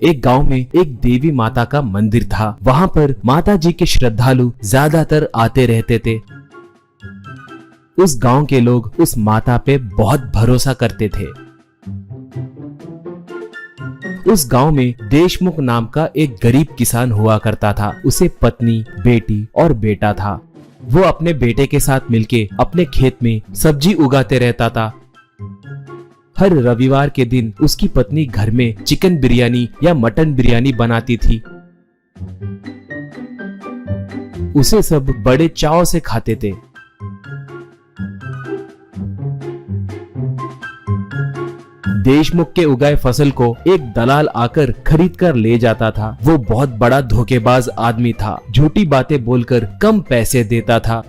एक गांव में एक देवी माता का मंदिर था। वहां पर माता जी के श्रद्धालु ज्यादातर आते रहते थे। उस गांव के लोग उस माता पे बहुत भरोसा करते थे। उस गांव में देशमुख नाम का एक गरीब किसान हुआ करता था। उसे पत्नी, बेटी और बेटा था। वो अपने बेटे के साथ मिलके अपने खेत में सब्जी उगाते रहता था। हर रविवार के दिन उसकी पत्नी घर में चिकन बिरयानी या मटन बिरयानी बनाती थी। उसे सब बड़े चाव से खाते थे। देशमुख के उगाए फसल को एक दलाल आकर खरीद कर ले जाता था। वो बहुत बड़ा धोखेबाज आदमी था। झूठी बातें बोलकर कम पैसे देता था।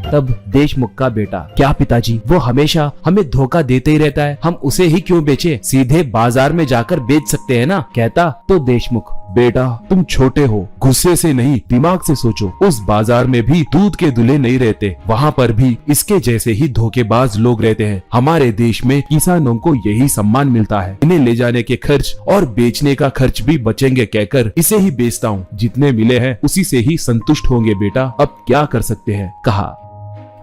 तब देशमुख का बेटा, क्या पिताजी, वो हमेशा हमें धोखा देते ही रहता है, हम उसे ही क्यों बेचे, सीधे बाजार में जाकर बेच सकते हैं ना, कहता। तो देशमुख, बेटा तुम छोटे हो, गुस्से से नहीं दिमाग से सोचो। उस बाजार में भी दूध के दूल्हे नहीं रहते, वहाँ पर भी इसके जैसे ही धोखेबाज लोग रहते हैं। हमारे देश में किसानों को यही सम्मान मिलता है। इन्हें ले जाने के खर्च और बेचने का खर्च भी बचेंगे कहकर इसे ही बेचता हूँ। जितने मिले हैं उसी से ही संतुष्ट होंगे बेटा, अब क्या कर सकते हैं, कहा।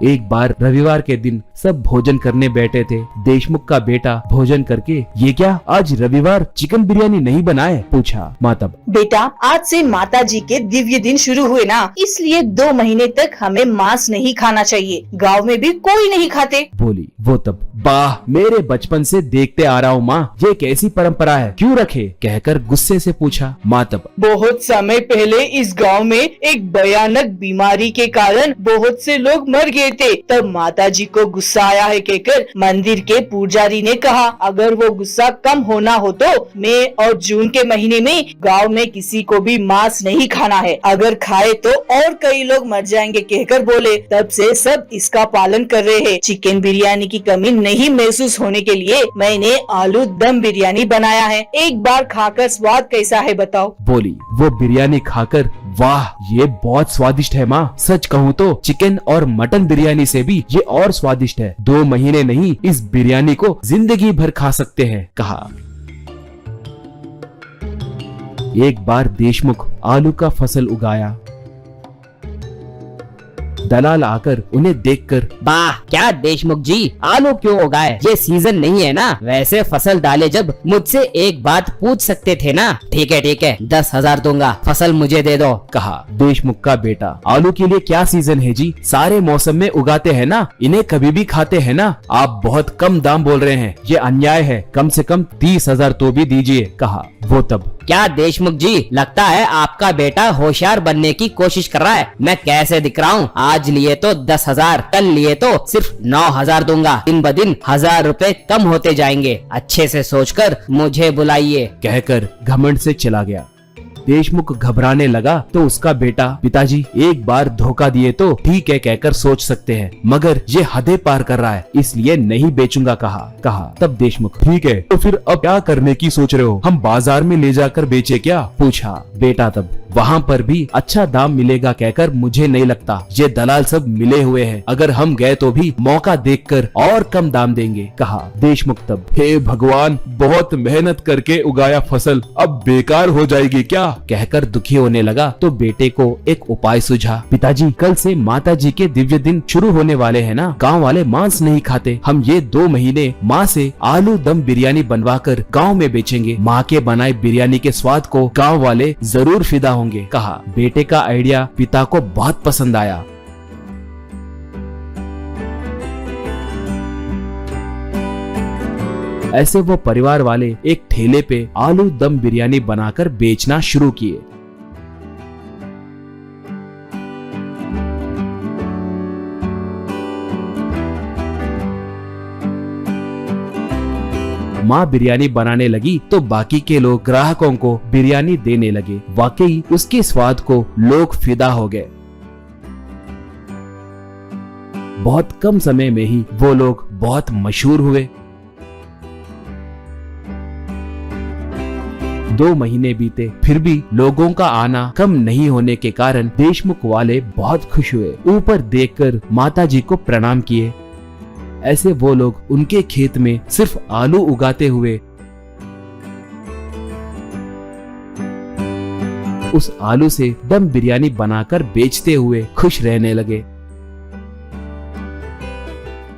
एक बार रविवार के दिन सब भोजन करने बैठे थे। देशमुख का बेटा भोजन करके, ये क्या आज रविवार चिकन बिरयानी नहीं बनाए, पूछा। माँ तब, बेटा आज से माता जी के दिव्य दिन शुरू हुए ना, इसलिए 2 महीने तक हमें मांस नहीं खाना चाहिए। गांव में भी कोई नहीं खाते, बोली। वो तब, वाह, मेरे बचपन से देखते आ रहा हूँ माँ, ये कैसी परंपरा है, क्यों रखे, कहकर गुस्से से पूछा। माँ तब, बहुत समय पहले इस गांव में एक भयानक बीमारी के कारण बहुत से लोग मर गए थे। तब माता जी को गुस्सा आया है कहकर मंदिर के पुजारी ने कहा, अगर वो गुस्सा कम होना हो तो मई और जून के महीने में गांव में किसी को भी मांस नहीं खाना है, अगर खाए तो और कई लोग मर जाएंगे कहकर बोले। तब से सब इसका पालन कर रहे हैं। चिकन बिरयानी की कमी नहीं महसूस होने के लिए मैंने आलू दम बिरयानी बनाया है, एक बार खाकर स्वाद कैसा है बताओ, बोली। वो बिरयानी खाकर, वाह, ये बहुत स्वादिष्ट है माँ, सच कहूँ तो चिकन और मटन बिरयानी से भी ये और स्वादिष्ट है। 2 महीने नहीं, इस बिरयानी को जिंदगी भर खा सकते हैं, कहा। एक बार देशमुख आलू का फसल उगाया। दलाल आकर उन्हें देखकर, वाह, क्या देशमुख जी, आलू क्यों उगाए, ये सीजन नहीं है ना, वैसे फसल डाले जब मुझसे एक बात पूछ सकते थे ना। ठीक है 10,000 दूंगा, फसल मुझे दे दो, कहा। देशमुख का बेटा, आलू के लिए क्या सीजन है जी, सारे मौसम में उगाते हैं ना, इन्हें कभी भी खाते हैं ना, आप बहुत कम दाम बोल रहे हैं, ये अन्याय है, कम से कम 30,000 तो भी दीजिए, कहा। वो तब, क्या देशमुख जी, लगता है आपका बेटा होशियार बनने की कोशिश कर रहा है। मैं कैसे दिख रहा हूँ, आज लिए तो 10,000, कल लिए तो सिर्फ 9,000 दूंगा, दिन ब दिन 1,000 रुपए कम होते जाएंगे, अच्छे से सोचकर मुझे बुलाइए, कहकर घमंड से चला गया। देशमुख घबराने लगा तो उसका बेटा, पिताजी एक बार धोखा दिए तो ठीक है कहकर सोच सकते हैं, मगर ये हदें पार कर रहा है, इसलिए नहीं बेचूंगा, कहा। तब देशमुख, ठीक है तो फिर अब क्या करने की सोच रहे हो, हम बाजार में ले जाकर बेचे क्या, पूछा। बेटा तब, वहाँ पर भी अच्छा दाम मिलेगा कहकर मुझे नहीं लगता, ये दलाल सब मिले हुए हैं, अगर हम गए तो भी मौका देखकर और कम दाम देंगे, कहा। देशमुख तब, हे भगवान, बहुत मेहनत करके उगाया फसल अब बेकार हो जाएगी क्या, कहकर दुखी होने लगा। तो बेटे को एक उपाय सूझा। पिताजी, कल से माता जी के दिव्य दिन शुरू होने वाले हैं ना, गांव वाले मांस नहीं खाते, हम ये 2 महीने माँ से आलू दम बिरयानी बनवा कर गाँव में बेचेंगे, माँ के बनाए बिरयानी के स्वाद को गाँव वाले जरूर फिदा होंगे, कहा। बेटे का आइडिया पिता को बहुत पसंद आया। ऐसे वो परिवार वाले एक ठेले पे आलू दम बिरयानी बनाकर बेचना शुरू किए। माँ बिरयानी बनाने लगी तो बाकी के लोग ग्राहकों को बिरयानी देने लगे। वाकई उसके स्वाद को लोग फिदा हो गए। बहुत कम समय में ही वो लोग बहुत मशहूर हुए। 2 महीने बीते, फिर भी लोगों का आना कम नहीं होने के कारण देशमुख वाले बहुत खुश हुए। ऊपर देखकर माताजी को प्रणाम किए। ऐसे वो लोग उनके खेत में सिर्फ आलू उगाते हुए उस आलू से दम बिरयानी बनाकर बेचते हुए खुश रहने लगे।